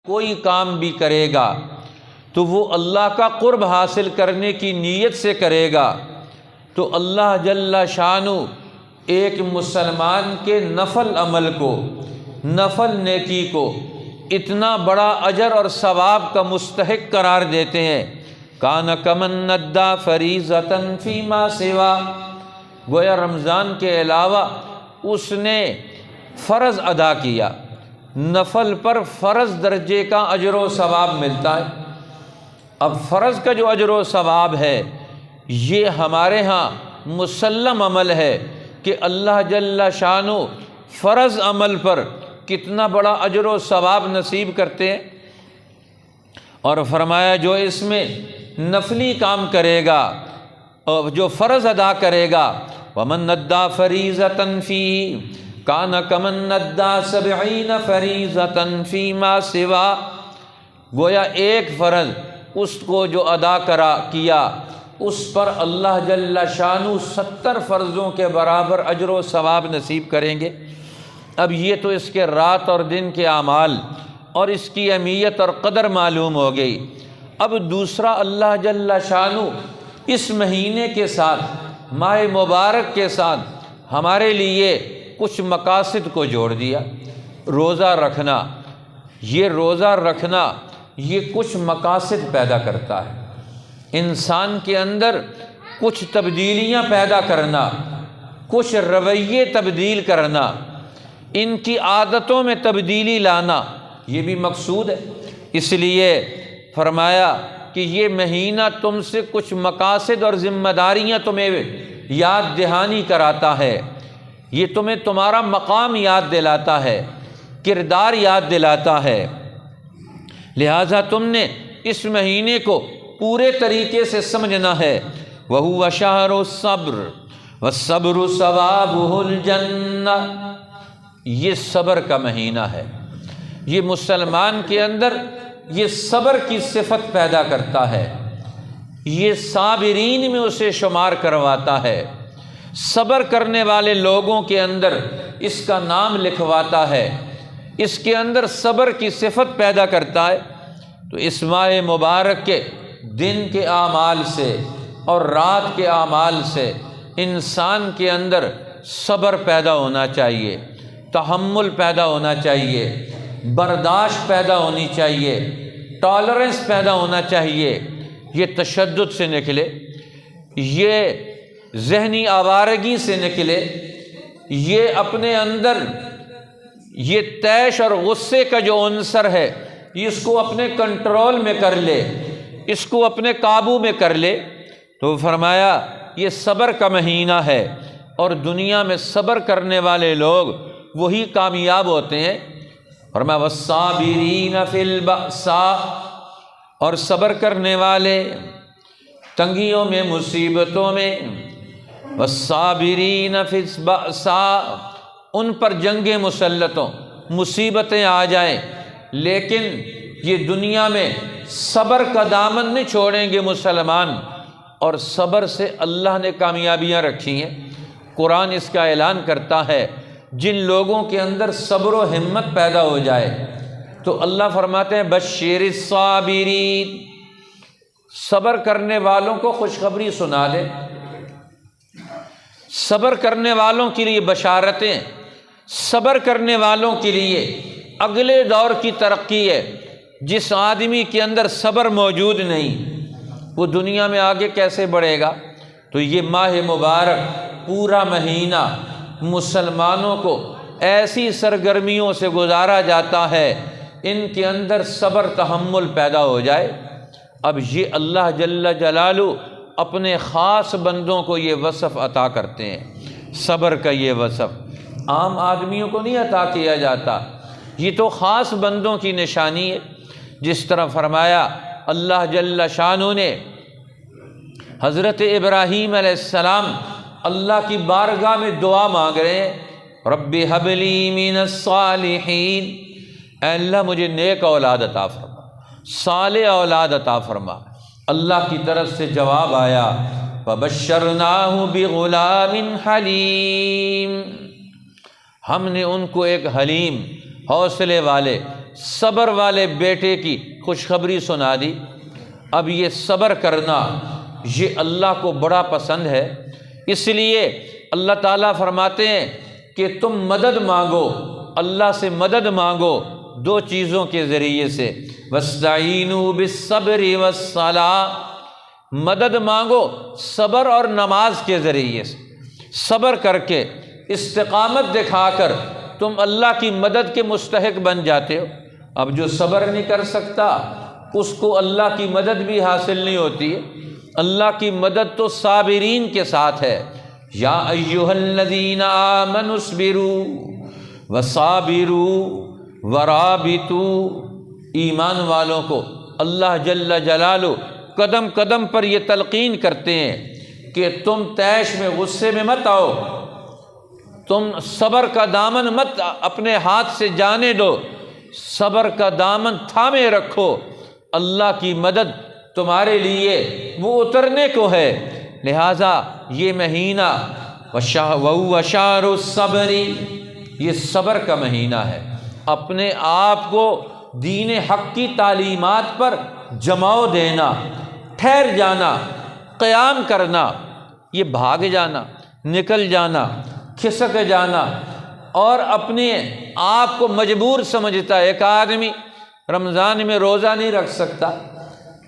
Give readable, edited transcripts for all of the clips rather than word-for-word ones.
کوئی کام بھی کرے گا تو وہ اللہ کا قرب حاصل کرنے کی نیت سے کرے گا تو اللہ جل شانہ ایک مسلمان کے نفل عمل کو، نفل نیکی کو اتنا بڑا اجر اور ثواب کا مستحق قرار دیتے ہیں۔ کان کمن ندّا فریضۃ فیما سوا، گویا رمضان کے علاوہ اس نے فرض ادا کیا، نفل پر فرض درجے کا اجر و ثواب ملتا ہے۔ اب فرض کا جو اجر و ثواب ہے یہ ہمارے ہاں مسلم عمل ہے کہ اللہ جل شانہ فرض عمل پر کتنا بڑا اجر و ثواب نصیب کرتے ہیں، اور فرمایا جو اس میں نفلی کام کرے گا اور جو فرض ادا کرے گا، وَمَن نَدَّا فَرِيضَةً فِيهِ کان کمن ندّا 70 فریضۃ فیما سوا، گویا ایک فرض اس کو جو ادا کیا اس پر اللہ جل شانہ 70 فرضوں کے برابر اجر و ثواب نصیب کریں گے۔ اب یہ تو اس کے رات اور دن کے اعمال اور اس کی اہمیت اور قدر معلوم ہو گئی۔ اب دوسرا، اللہ جل شانہ اس مہینے کے ساتھ، ماہ مبارک کے ساتھ ہمارے لیے کچھ مقاصد کو جوڑ دیا۔ روزہ رکھنا، یہ کچھ مقاصد پیدا کرتا ہے، انسان کے اندر کچھ تبدیلیاں پیدا کرنا، کچھ رویے تبدیل کرنا، ان کی عادتوں میں تبدیلی لانا، یہ بھی مقصود ہے۔ اس لیے فرمایا کہ یہ مہینہ تم سے کچھ مقاصد اور ذمہ داریاں تمہیں یاد دہانی کراتا ہے، یہ تمہیں تمہارا مقام یاد دلاتا ہے، کردار یاد دلاتا ہے، لہٰذا تم نے اس مہینے کو پورے طریقے سے سمجھنا ہے۔ وَهُوَ شَهْرُ الصَّبْرِ وَالصَّبْرُ ثَوَابُهُ الْجَنَّةُ، یہ صبر کا مہینہ ہے، یہ مسلمان کے اندر یہ صبر کی صفت پیدا کرتا ہے، یہ صابرین میں اسے شمار کرواتا ہے، صبر کرنے والے لوگوں کے اندر اس کا نام لکھواتا ہے، اس کے اندر صبر کی صفت پیدا کرتا ہے۔ تو اس ماہ مبارک کے دن کے اعمال سے اور رات کے اعمال سے انسان کے اندر صبر پیدا ہونا چاہیے، تحمل پیدا ہونا چاہیے، برداشت پیدا ہونی چاہیے، ٹالرنس پیدا ہونا چاہیے، یہ تشدد سے نکلے، یہ ذہنی آوارگی سے نکلے، یہ اپنے اندر یہ طیش اور غصے کا جو عنصر ہے اس کو اپنے کنٹرول میں کر لے، اس کو اپنے قابو میں کر لے۔ تو فرمایا یہ صبر کا مہینہ ہے، اور دنیا میں صبر کرنے والے لوگ وہی کامیاب ہوتے ہیں۔ فرمایا وَالصَّابِرِينَ فِي الْبَأْسَاءِ، اور صبر کرنے والے تنگیوں میں، مصیبتوں میں، وَالصَّابِرِينَ فِي الْبَأْسَاءِ، ان پر جنگیں مسلطوں، مصیبتیں آ جائیں لیکن یہ دنیا میں صبر کا دامن نہیں چھوڑیں گے مسلمان، اور صبر سے اللہ نے کامیابیاں رکھی ہیں۔ قرآن اس کا اعلان کرتا ہے جن لوگوں کے اندر صبر و ہمت پیدا ہو جائے تو اللہ فرماتے ہیں بشیر الصابرین، صبر کرنے والوں کو خوشخبری سنا دے۔ صبر کرنے والوں کے لیے بشارتیں، صبر کرنے والوں کے لیے اگلے دور کی ترقی ہے۔ جس آدمی کے اندر صبر موجود نہیں وہ دنیا میں آگے کیسے بڑھے گا؟ تو یہ ماہ مبارک پورا مہینہ مسلمانوں کو ایسی سرگرمیوں سے گزارا جاتا ہے ان کے اندر صبر تحمل پیدا ہو جائے۔ اب یہ اللہ جل جلالہ اپنے خاص بندوں کو یہ وصف عطا کرتے ہیں، صبر کا یہ وصف عام آدمیوں کو نہیں عطا کیا جاتا، یہ تو خاص بندوں کی نشانی ہے۔ جس طرح فرمایا اللہ جل شانہ نے حضرت ابراہیم علیہ السلام اللہ کی بارگاہ میں دعا مانگ رہے ہیں، رب ھب لی من الصالحین، اے اللہ مجھے نیک اولاد عطا فرما، صالح اولاد عطا فرما۔ اللہ کی طرف سے جواب آیا فبشرناہ بغلام حلیم، ہم نے ان کو ایک حلیم، حوصلے والے، صبر والے بیٹے کی خوشخبری سنا دی۔ اب یہ صبر کرنا یہ اللہ کو بڑا پسند ہے، اس لیے اللہ تعالیٰ فرماتے ہیں کہ تم مدد مانگو، اللہ سے مدد مانگو دو چیزوں کے ذریعے سے، وَاسْتَعِینُوا بِالصَّبْرِ وَالصَّلَاةِ، مدد مانگو صبر اور نماز کے ذریعے سے۔ صبر کر کے استقامت دکھا کر تم اللہ کی مدد کے مستحق بن جاتے ہو۔ اب جو صبر نہیں کر سکتا اس کو اللہ کی مدد بھی حاصل نہیں ہوتی ہے۔ اللہ کی مدد تو صابرین کے ساتھ ہے۔ یا ایھا الذین آمنوا اصبروا وصابروا ورابطوا، ایمان والوں کو اللہ جل جلالہ قدم قدم پر یہ تلقین کرتے ہیں کہ تم طیش میں غصے میں مت آؤ، تم صبر کا دامن مت اپنے ہاتھ سے جانے دو، صبر کا دامن تھامے رکھو، اللہ کی مدد تمہارے لیے وہ اترنے کو ہے۔ لہٰذا یہ مہینہ وَهُوَ شَهْرُ الصَّبْرِ، یہ صبر کا مہینہ ہے۔ اپنے آپ کو دین حق کی تعلیمات پر جماؤ دینا، ٹھہر جانا، قیام کرنا، یہ بھاگ جانا، نکل جانا، کھسک جانا اور اپنے آپ کو مجبور سمجھتا ہے۔ ایک آدمی رمضان میں روزہ نہیں رکھ سکتا،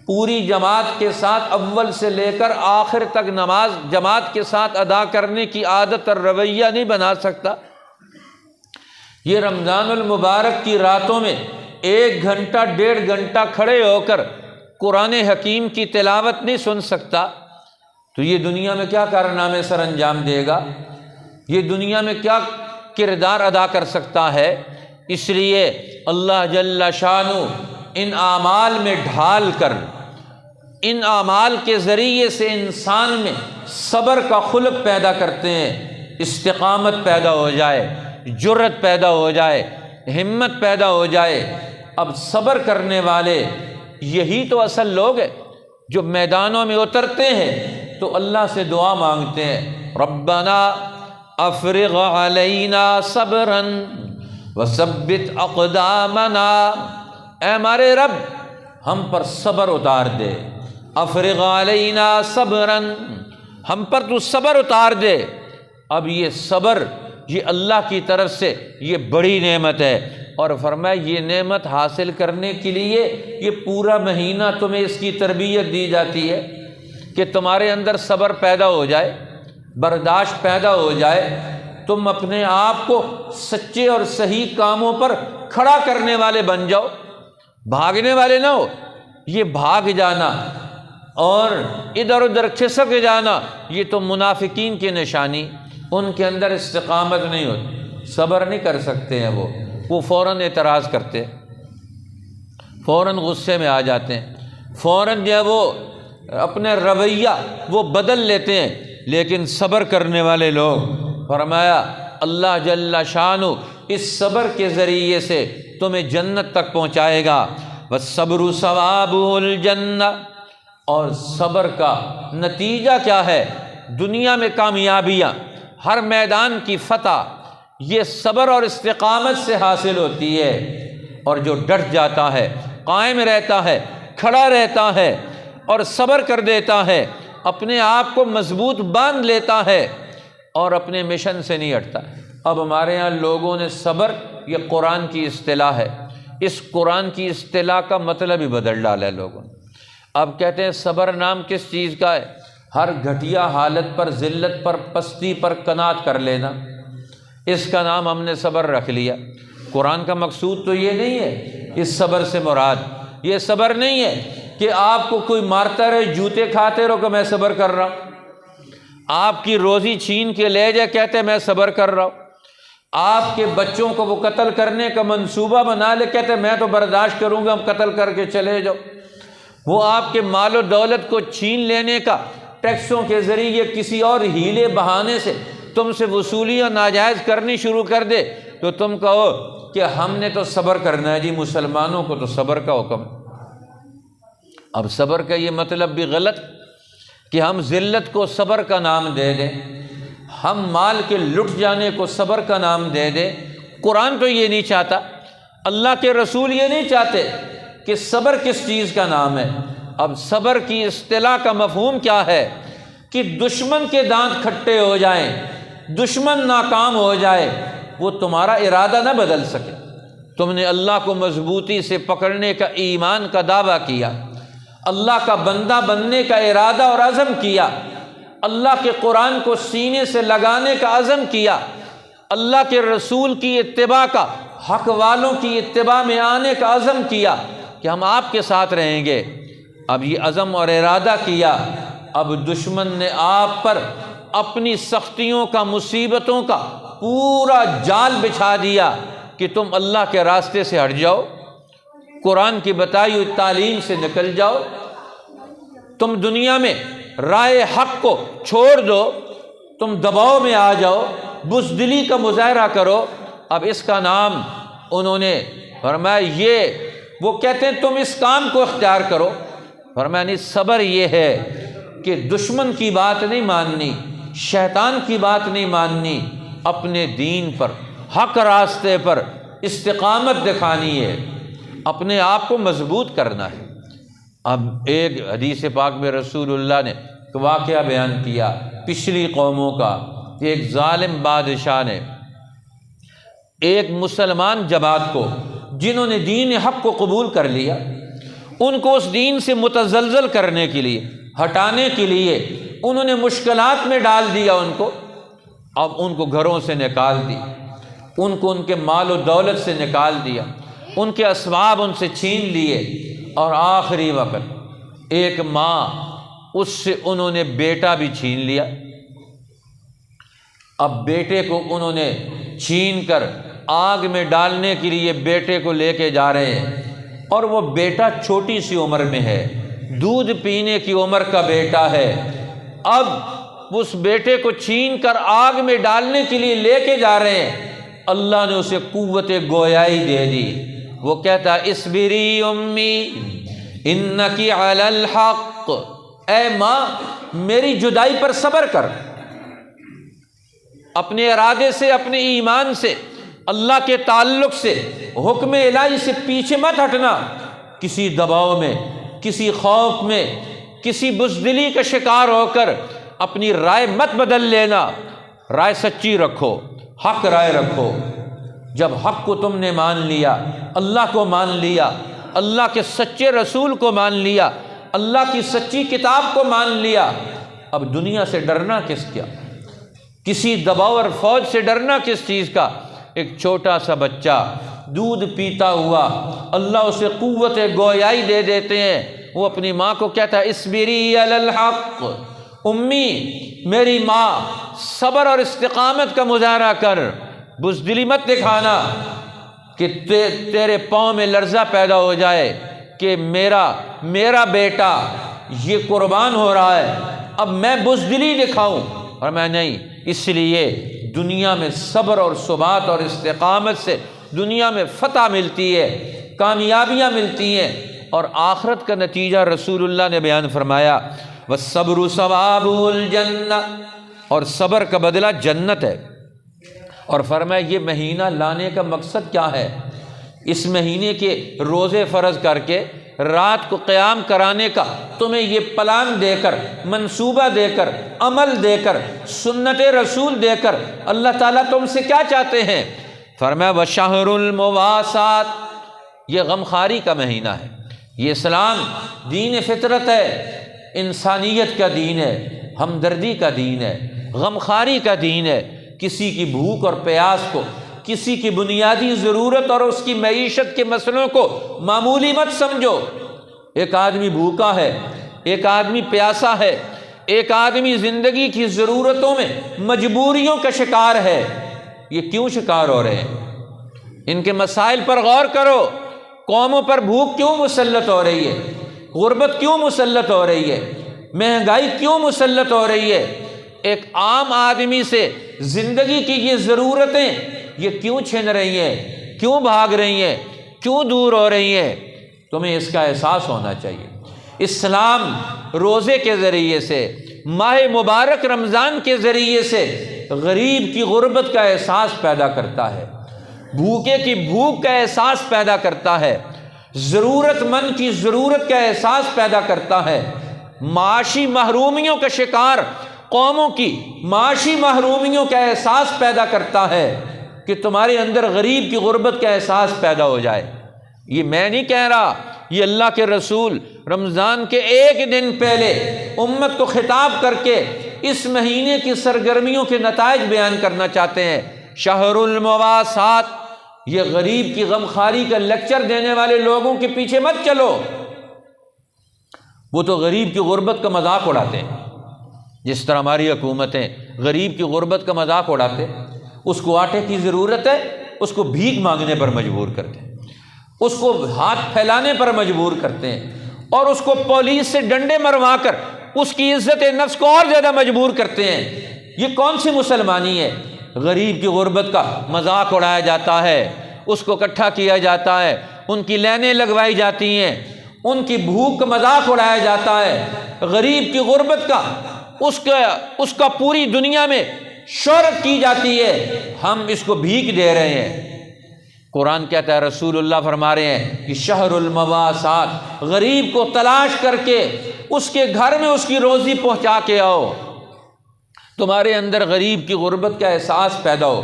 پوری جماعت کے ساتھ اول سے لے کر آخر تک نماز جماعت کے ساتھ ادا کرنے کی عادت اور رویہ نہیں بنا سکتا۔ یہ رمضان المبارک کی راتوں میں 1 گھنٹہ 1.5 گھنٹہ کھڑے ہو کر قرآن حکیم کی تلاوت نہیں سن سکتا تو یہ دنیا میں کیا کارنامے سر انجام دے گا؟ یہ دنیا میں کیا کردار ادا کر سکتا ہے؟ اس لیے اللہ جل شانہ ان اعمال میں ڈھال کر، ان اعمال کے ذریعے سے انسان میں صبر کا خلق پیدا کرتے ہیں، استقامت پیدا ہو جائے، جرت پیدا ہو جائے، ہمت پیدا ہو جائے۔ اب صبر کرنے والے یہی تو اصل لوگ ہیں جو میدانوں میں اترتے ہیں تو اللہ سے دعا مانگتے ہیں، ربنا افرغ علینا صبرا وثبت اقدامنا، اے ہمارے رب ہم پر صبر اتار دے، افرغ علینا صبرا، ہم پر تو صبر اتار دے۔ اب یہ صبر یہ اللہ کی طرف سے یہ بڑی نعمت ہے، اور فرمایا یہ نعمت حاصل کرنے کے لیے یہ پورا مہینہ تمہیں اس کی تربیت دی جاتی ہے کہ تمہارے اندر صبر پیدا ہو جائے، برداشت پیدا ہو جائے، تم اپنے آپ کو سچے اور صحیح کاموں پر کھڑا کرنے والے بن جاؤ، بھاگنے والے نہ ہو۔ یہ بھاگ جانا اور ادھر ادھر کھسک جانا یہ تو منافقین کی نشانی، ان کے اندر استقامت نہیں ہوتی، صبر نہیں کر سکتے ہیں وہ فوراً اعتراض کرتے ہیں، فوراً غصے میں آ جاتے ہیں، فوراً جو ہے وہ اپنے رویہ وہ بدل لیتے ہیں۔ لیکن صبر کرنے والے لوگ، فرمایا اللہ جل شانہ اس صبر کے ذریعے سے تمہیں جنت تک پہنچائے گا، والصبر ثوابہ الجنہ، اور صبر کا نتیجہ کیا ہے؟ دنیا میں کامیابیاں، ہر میدان کی فتح یہ صبر اور استقامت سے حاصل ہوتی ہے۔ اور جو ڈٹ جاتا ہے، قائم رہتا ہے، کھڑا رہتا ہے اور صبر کر دیتا ہے، اپنے آپ کو مضبوط باندھ لیتا ہے اور اپنے مشن سے نہیں ہٹتا۔ اب ہمارے یہاں لوگوں نے صبر، یہ قرآن کی اصطلاح ہے، اس قرآن کی اصطلاح کا مطلب ہی بدل ڈالا ہے لوگوں نے۔ اب کہتے ہیں صبر نام کس چیز کا ہے؟ ہر گھٹیا حالت پر، ذلت پر، پستی پر قناعت کر لینا، اس کا نام ہم نے صبر رکھ لیا۔ قرآن کا مقصود تو یہ نہیں ہے، اس صبر سے مراد یہ صبر نہیں ہے کہ آپ کو کوئی مارتا رہے، جوتے کھاتے رہو کہ میں صبر کر رہا ہوں، آپ کی روزی چھین کے لے جائے کہتے میں صبر کر رہا ہوں، آپ کے بچوں کو وہ قتل کرنے کا منصوبہ بنا لے کہتے میں تو برداشت کروں گا، ہم قتل کر کے چلے جاؤ، وہ آپ کے مال و دولت کو چھین لینے کا ٹیکسوں کے ذریعے کسی اور ہیلے بہانے سے تم سے وصولیاں ناجائز کرنی شروع کر دے تو تم کہو کہ ہم نے تو صبر کرنا ہے، جی مسلمانوں کو تو صبر کا حکم۔ اب صبر کا یہ مطلب بھی غلط کہ ہم ذلت کو صبر کا نام دے دیں، ہم مال کے لٹ جانے کو صبر کا نام دے دیں۔ قرآن تو یہ نہیں چاہتا، اللہ کے رسول یہ نہیں چاہتے کہ صبر کس چیز کا نام ہے۔ اب صبر کی اصطلاح کا مفہوم کیا ہے کہ دشمن کے دانت کھٹے ہو جائیں، دشمن ناکام ہو جائے، وہ تمہارا ارادہ نہ بدل سکے۔ تم نے اللہ کو مضبوطی سے پکڑنے کا ایمان کا دعویٰ کیا، اللہ کا بندہ بننے کا ارادہ اور عزم کیا، اللہ کے قرآن کو سینے سے لگانے کا عزم کیا، اللہ کے رسول کی اتباع کا، حق والوں کی اتباع میں آنے کا عزم کیا کہ ہم آپ کے ساتھ رہیں گے۔ اب یہ عزم اور ارادہ کیا، اب دشمن نے آپ پر اپنی سختیوں کا، مصیبتوں کا پورا جال بچھا دیا کہ تم اللہ کے راستے سے ہٹ جاؤ، قرآن کی بتائی ہوئی تعلیم سے نکل جاؤ، تم دنیا میں رائے حق کو چھوڑ دو، تم دباؤ میں آ جاؤ، بزدلی کا مظاہرہ کرو۔ اب اس کا نام انہوں نے فرمایا، یہ وہ کہتے ہیں تم اس کام کو اختیار کرو۔ فرمایا نہیں، صبر یہ ہے کہ دشمن کی بات نہیں ماننی، شیطان کی بات نہیں ماننی، اپنے دین پر، حق راستے پر استقامت دکھانی ہے، اپنے آپ کو مضبوط کرنا ہے۔ اب ایک حدیث پاک میں رسول اللہ نے ایک واقعہ بیان کیا پچھلی قوموں کا، کہ ایک ظالم بادشاہ نے ایک مسلمان جماعت کو، جنہوں نے دین حق کو قبول کر لیا، ان کو اس دین سے متزلزل کرنے کے لیے، ہٹانے کے لیے انہوں نے مشکلات میں ڈال دیا ان کو۔ اب ان کو گھروں سے نکال دی، ان کو ان کے مال و دولت سے نکال دیا، ان کے اسباب ان سے چھین لیے، اور آخری وقت ایک ماں، اس سے انہوں نے بیٹا بھی چھین لیا۔ اب بیٹے کو انہوں نے چھین کر آگ میں ڈالنے کے لیے بیٹے کو لے کے جا رہے ہیں، اور وہ بیٹا چھوٹی سی عمر میں ہے، دودھ پینے کی عمر کا بیٹا ہے۔ اب اس بیٹے کو چھین کر آگ میں ڈالنے کے لیے لے کے جا رہے ہیں، اللہ نے اسے قوت گویائی دے دی۔ وہ کہتا ہے اصبری امی انکی علی الحق، اے ماں میری جدائی پر صبر کر، اپنے ارادے سے، اپنے ایمان سے، اللہ کے تعلق سے، حکم الہی سے پیچھے مت ہٹنا، کسی دباؤ میں، کسی خوف میں، کسی بزدلی کا شکار ہو کر اپنی رائے مت بدل لینا، رائے سچی رکھو، حق رائے رکھو۔ جب حق کو تم نے مان لیا، اللہ کو مان لیا، اللہ کے سچے رسول کو مان لیا، اللہ کی سچی کتاب کو مان لیا، اب دنیا سے ڈرنا کس کیا، کسی دباؤ اور فوج سے ڈرنا کس چیز کا؟ ایک چھوٹا سا بچہ دودھ پیتا ہوا، اللہ اسے قوت گویائی دے دیتے ہیں، وہ اپنی ماں کو کہتا ہے اصبری علی الحق، امی میری ماں صبر اور استقامت کا مظاہرہ کر، بزدلی مت دکھانا کہ تیرے پاؤں میں لرزہ پیدا ہو جائے کہ میرا بیٹا یہ قربان ہو رہا ہے، اب میں بزدلی دکھاؤں۔ اور میں نہیں، اس لیے دنیا میں صبر اور ثبات اور استقامت سے دنیا میں فتح ملتی ہے، کامیابیاں ملتی ہیں، اور آخرت کا نتیجہ رسول اللہ نے بیان فرمایا وَالصَّبْرُ ثَوَابُ الْجَنَّةِ، اور صبر کا بدلہ جنت ہے۔ اور فرمایا یہ مہینہ لانے کا مقصد کیا ہے؟ اس مہینے کے روزے فرض کر کے رات کو قیام کرانے کا تمہیں یہ پلان دے کر، منصوبہ دے کر، عمل دے کر، سنت رسول دے کر اللہ تعالیٰ تم سے کیا چاہتے ہیں؟ فرمایا وَشَهْرُ الْمُوَاسَاةِ، یہ غمخواری کا مہینہ ہے۔ یہ اسلام دین فطرت ہے، انسانیت کا دین ہے، ہمدردی کا دین ہے، غمخواری کا دین ہے۔ کسی کی بھوک اور پیاس کو، کسی کی بنیادی ضرورت اور اس کی معیشت کے مسئلوں کو معمولی مت سمجھو۔ ایک آدمی بھوکا ہے، ایک آدمی پیاسا ہے، ایک آدمی زندگی کی ضرورتوں میں مجبوریوں کا شکار ہے، یہ کیوں شکار ہو رہے ہیں؟ ان کے مسائل پر غور کرو۔ قوموں پر بھوک کیوں مسلط ہو رہی ہے؟ غربت کیوں مسلط ہو رہی ہے؟ مہنگائی کیوں مسلط ہو رہی ہے؟ ایک عام آدمی سے زندگی کی یہ ضرورتیں یہ کیوں چھن رہی ہیں؟ کیوں بھاگ رہی ہیں؟ کیوں دور ہو رہی ہیں؟ تمہیں اس کا احساس ہونا چاہیے۔ اسلام روزے کے ذریعے سے، ماہ مبارک رمضان کے ذریعے سے غریب کی غربت کا احساس پیدا کرتا ہے، بھوکے کی بھوک کا احساس پیدا کرتا ہے، ضرورت مند کی ضرورت کا احساس پیدا کرتا ہے، معاشی محرومیوں کا شکار قوموں کی معاشی محرومیوں کا احساس پیدا کرتا ہے کہ تمہارے اندر غریب کی غربت کا احساس پیدا ہو جائے۔ یہ میں نہیں کہہ رہا، یہ اللہ کے رسول رمضان کے ایک دن پہلے امت کو خطاب کر کے اس مہینے کی سرگرمیوں کے نتائج بیان کرنا چاہتے ہیں۔ شہر المواسات، یہ غریب کی غمخواری کا لیکچر دینے والے لوگوں کے پیچھے مت چلو، وہ تو غریب کی غربت کا مذاق اڑاتے ہیں، جس طرح ہماری حکومتیں غریب کی غربت کا مذاق اڑاتے، اس کو آٹے کی ضرورت ہے اس کو بھیک مانگنے پر مجبور کرتے ہیں، اس کو ہاتھ پھیلانے پر مجبور کرتے ہیں، اور اس کو پولیس سے ڈنڈے مروا کر اس کی عزت نفس کو اور زیادہ مجبور کرتے ہیں۔ یہ کون سی مسلمانی ہے؟ غریب کی غربت کا مذاق اڑایا جاتا ہے، اس کو اکٹھا کیا جاتا ہے، ان کی لائنیں لگوائی جاتی ہیں، ان کی بھوک کا مذاق اڑایا جاتا ہے، غریب کی غربت کا اس کا پوری دنیا میں شہرت کی جاتی ہے، ہم اس کو بھیک دے رہے ہیں۔ قرآن کہتا ہے، رسول اللہ فرما رہے ہیں کہ شہر المواسات، غریب کو تلاش کر کے اس کے گھر میں اس کی روزی پہنچا کے آؤ، تمہارے اندر غریب کی غربت کا احساس پیدا ہو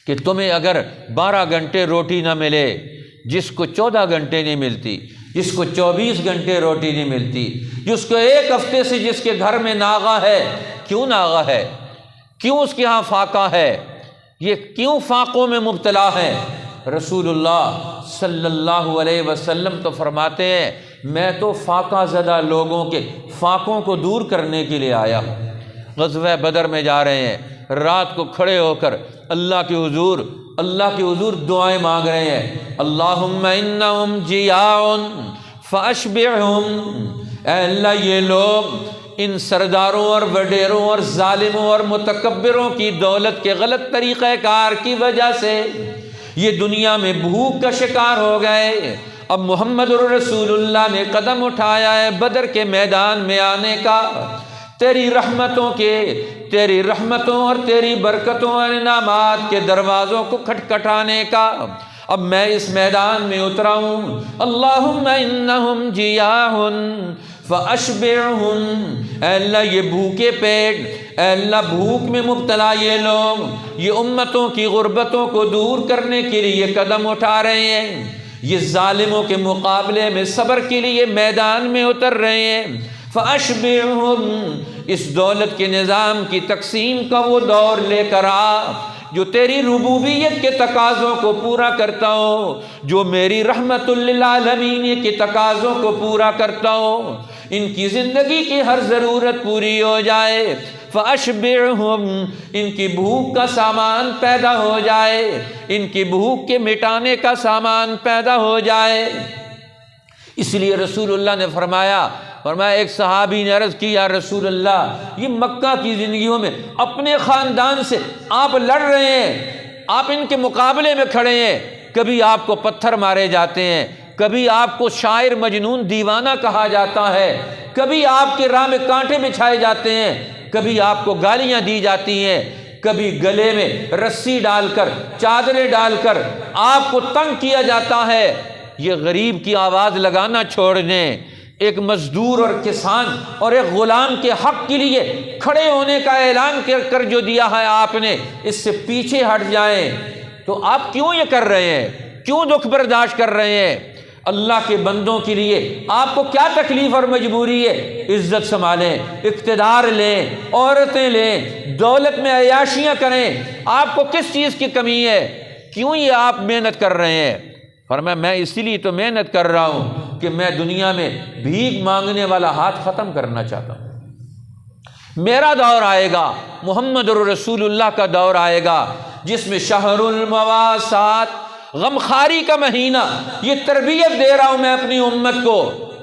کہ تمہیں اگر 12 گھنٹے روٹی نہ ملے، جس کو 14 گھنٹے نہیں ملتی، جس کو 24 گھنٹے روٹی نہیں ملتی، جس کو ایک ہفتے سے جس کے گھر میں ناغہ ہے، کیوں ناغہ ہے، کیوں اس کے ہاں فاقہ ہے، یہ کیوں فاقوں میں مبتلا ہے؟ رسول اللہ صلی اللہ علیہ وسلم تو فرماتے ہیں، میں تو فاقہ زدہ لوگوں کے فاقوں کو دور کرنے کے لیے آیا ہوں۔ غزوہ بدر میں جا رہے ہیں، رات کو کھڑے ہو کر اللہ کے حضور دعائیں مانگ رہے ہیں، اللہم انہم جیاع فاشبعہم، اے اللہ یہ لوگ ان سرداروں اور وڈیروں اور ظالموں اور متکبروں کی دولت کے غلط طریقہ کار کی وجہ سے یہ دنیا میں بھوک کا شکار ہو گئے، اب محمد رسول اللہ نے قدم اٹھایا ہے بدر کے میدان میں آنے کا، تیری رحمتوں اور تیری برکتوں اور انعامات کے دروازوں کو کھٹکھٹانے کا، اب میں اس میدان میں اترا ہوں۔ اللہم انہم جیاع فاشبعہم، اے اللہ یہ بھوکے پیٹ، اے اللہ بھوک میں مبتلا یہ لوگ، یہ امتوں کی غربتوں کو دور کرنے کے لیے قدم اٹھا رہے ہیں، یہ ظالموں کے مقابلے میں صبر کے لیے میدان میں اتر رہے ہیں، فاشبعہم، اس دولت کے نظام کی تقسیم کا وہ دور لے کر آ جو تیری ربوبیت کے تقاضوں کو پورا کرتا ہو، جو میری رحمت للعالمین کے تقاضوں کو پورا کرتا ہو، ان کی زندگی کی ہر ضرورت پوری ہو جائے، فاشبعہم، ان کی بھوک کا سامان پیدا ہو جائے، ان کی بھوک کے مٹانے کا سامان پیدا ہو جائے۔ اس لیے رسول اللہ نے فرمایا ایک صحابی نے عرض کی، یا رسول اللہ یہ مکہ کی زندگیوں میں اپنے خاندان سے آپ لڑ رہے ہیں، آپ ان کے مقابلے میں کھڑے ہیں، کبھی آپ کو پتھر مارے جاتے ہیں، کبھی آپ کو شاعر مجنون دیوانہ کہا جاتا ہے، کبھی آپ کے راہ میں کانٹے بچھائے جاتے ہیں، کبھی آپ کو گالیاں دی جاتی ہیں، کبھی گلے میں رسی ڈال کر چادریں ڈال کر آپ کو تنگ کیا جاتا ہے، یہ غریب کی آواز لگانا چھوڑ دیں، ایک مزدور اور کسان اور ایک غلام کے حق کے لیے کھڑے ہونے کا اعلان کر جو دیا ہے آپ نے، اس سے پیچھے ہٹ جائیں۔ تو آپ کیوں یہ کر رہے ہیں؟ کیوں دکھ برداشت کر رہے ہیں؟ اللہ کے بندوں کے لیے آپ کو کیا تکلیف اور مجبوری ہے؟ عزت سنبھالیں، اقتدار لیں، عورتیں لیں، دولت میں عیاشیاں کریں، آپ کو کس چیز کی کمی ہے؟ کیوں یہ آپ محنت کر رہے ہیں؟ فرمایا میں اسی لیے تو محنت کر رہا ہوں کہ میں دنیا میں بھیک مانگنے والا ہاتھ ختم کرنا چاہتا ہوں۔ میرا دور آئے گا، محمد رسول اللہ کا دور آئے گا، جس میں شہر المواسات، غمخواری کا مہینہ، یہ تربیت دے رہا ہوں میں اپنی امت کو،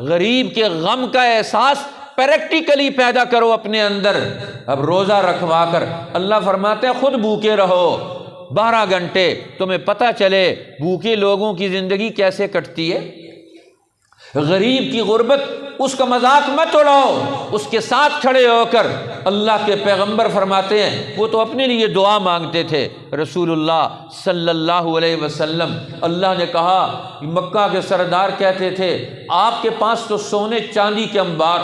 غریب کے غم کا احساس پریکٹیکلی پیدا کرو اپنے اندر۔ اب روزہ رکھوا کر اللہ فرماتے ہیں خود بھوکے رہو 12 گھنٹے، تمہیں پتہ چلے بھوکے لوگوں کی زندگی کیسے کٹتی ہے۔ غریب کی غربت اس کا مذاق مت اڑاؤ، اس کے ساتھ کھڑے ہو کر۔ اللہ کے پیغمبر فرماتے ہیں وہ تو اپنے لیے دعا مانگتے تھے، رسول اللہ صلی اللہ علیہ وسلم، اللہ نے کہا، مکہ کے سردار کہتے تھے آپ کے پاس تو سونے چاندی کے انبار،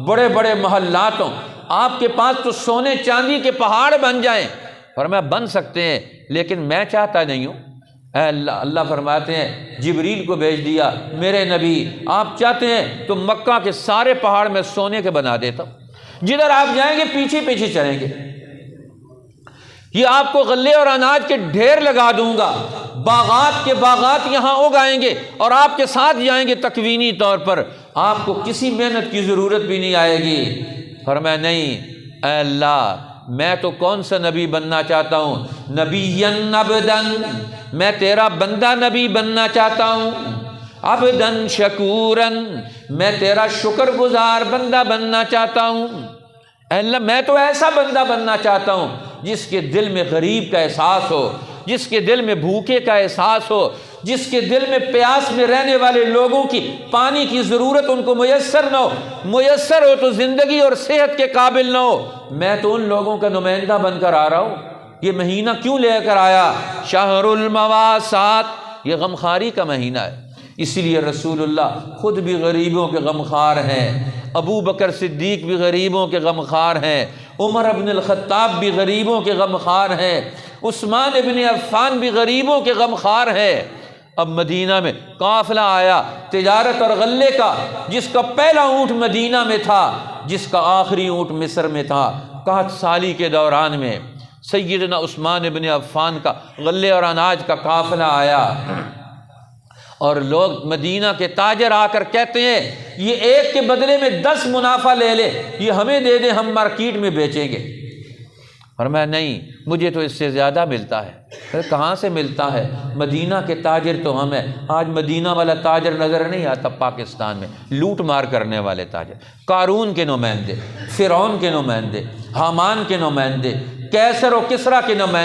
بڑے بڑے محلات ہوں، آپ کے پاس تو سونے چاندی کے پہاڑ بن جائیں۔ فرمایا بن سکتے ہیں لیکن میں چاہتا نہیں ہوں۔ اے اللہ فرماتے ہیں جبریل کو بھیج دیا، میرے نبی آپ چاہتے ہیں تو مکہ کے سارے پہاڑ میں سونے کے بنا دیتا ہوں، جدھر آپ جائیں گے پیچھے پیچھے چلیں گے، یہ آپ کو غلے اور اناج کے ڈھیر لگا دوں گا، باغات کے باغات یہاں اگائیں گے اور آپ کے ساتھ جائیں گے تکوینی طور پر، آپ کو کسی محنت کی ضرورت بھی نہیں آئے گی۔ فرمایا نہیں اے اللہ، میں تو کون سا نبی بننا چاہتا ہوں، نبیًا عبدًا، میں تیرا بندہ نبی بننا چاہتا ہوں، عبدًا شکوراً، میں تیرا شکر گزار بندہ بننا چاہتا ہوں۔ اے اللہ میں تو ایسا بندہ بننا چاہتا ہوں جس کے دل میں غریب کا احساس ہو، جس کے دل میں بھوکے کا احساس ہو، جس کے دل میں پیاس میں رہنے والے لوگوں کی پانی کی ضرورت ان کو میسر نہ ہو، میسر ہو تو زندگی اور صحت کے قابل نہ ہو۔ میں تو ان لوگوں کا نمائندہ بن کر آ رہا ہوں۔ یہ مہینہ کیوں لے کر آیا؟ شہر المواسات، یہ غمخواری کا مہینہ ہے، اسی لیے رسول اللہ خود بھی غریبوں کے غمخوار ہیں، ابو بکر صدیق بھی غریبوں کے غمخوار ہیں، عمر ابن الخطاب بھی غریبوں کے غمخوار ہیں، عثمان ابن عفان بھی غریبوں کے غمخوار ہیں۔ اب مدینہ میں قافلہ آیا تجارت اور غلے کا، جس کا پہلا اونٹ مدینہ میں تھا، جس کا آخری اونٹ مصر میں تھا، قحط سالی کے دوران میں سیدنا عثمان ابن عفان کا غلے اور اناج کا قافلہ آیا، اور لوگ مدینہ کے تاجر آ کر کہتے ہیں یہ ایک کے بدلے میں 10 منافع لے لے، یہ ہمیں دے دیں ہم مارکیٹ میں بیچیں گے۔ فرمایا نہیں، مجھے تو اس سے زیادہ ملتا ہے۔ پھر کہاں سے ملتا ہے؟ مدینہ کے تاجر تو ہم ہیں۔ آج مدینہ والا تاجر نظر نہیں آتا پاکستان میں، لوٹ مار کرنے والے تاجر، قارون کے نمائندے، فرعون کے نمائندے، حامان کے نمائندے، کیسر و کسریٰ کے نمائندے۔